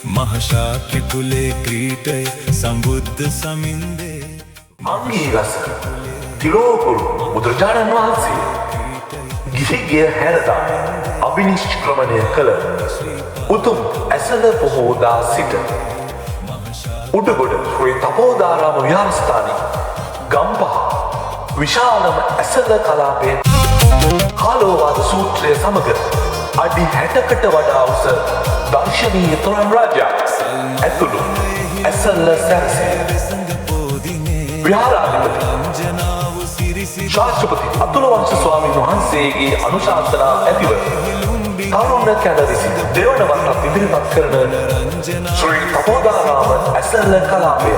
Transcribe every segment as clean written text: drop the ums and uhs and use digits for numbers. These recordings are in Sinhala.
මහශාක්‍ය කුලේ ක්‍රීටය සම්බුද්ධ සමින්දේ අංගීරස තිලෝකුරු බුදුරජාණන් වහන්සේ ගිහිගිය හැරදා අභිනිෂ්ක්‍රමණය කළ උතුම් ඇසළ පොහෝදා සිට උඩගොඩ ශ්‍රී තපෝදාරාම විහාරස්ථානයේ ගම්පහ විශාලම ඇසළ කලාපයේ කාලෝවාද සූත්‍රය සමග අඩි 60කට වඩා උස දර්ශනීය තොරන් රාජ්‍යයක් ඇතුළු ඇසළ සැරසේ විහාරාධිපති ශාස්ත්‍රපති අතුලවංශ ස්වාමීන් වහන්සේගේ අනුශාසනා ඇතිව තරුණ කැලරිසි දෙවන වරටත් ඉදිරිපත් කරන ශ්‍රී තපෝදාරාම ඇසළ කලාපය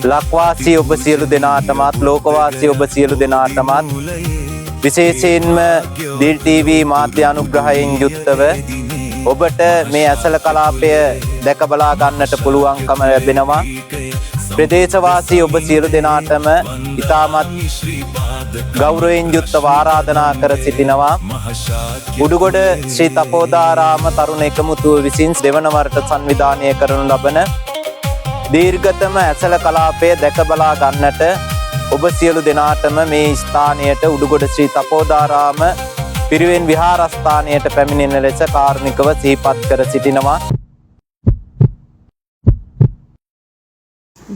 ලක්වාසී ඔබ සියලු දෙනාටමත් ලෝකවාසී ඔබ සියලු දෙනාටමත් විශේෂයෙන්ම දිල් ටීවී මාධ්‍ය අනුග්‍රහයෙන් යුක්තව ඔබට මේ ඇසළ කලාපය දැක බලා ගන්නට පුළුවන්කම ලැබෙනවා. ප්‍රදේශවාසී ඔබ සියලු දෙනාටම ඉතාමත් ගෞරවයෙන් යුක්තව ආරාධනා කර සිටිනවා. උඩුගොඩ ශ්‍රී තපෝදාරාම තරුණ එකමුතුව විසින් දෙවන වරට සංවිධානය කරනු ලබන දීර්ඝතම ඇසළ කලාපය දැක බලා ගන්නට ඔබ සියලු දෙනාටම මේ ස්ථානයට උඩුගොඩ ශ්‍රී තපෝදාරාම පිරිවෙන් විහාරස්ථානයට පැමිණෙන ලෙස කාරුණිකව සිහිපත් කර සිටිනවා.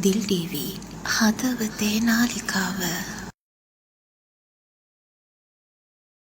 දිල් ටීවී හදවතේ නාලිකාව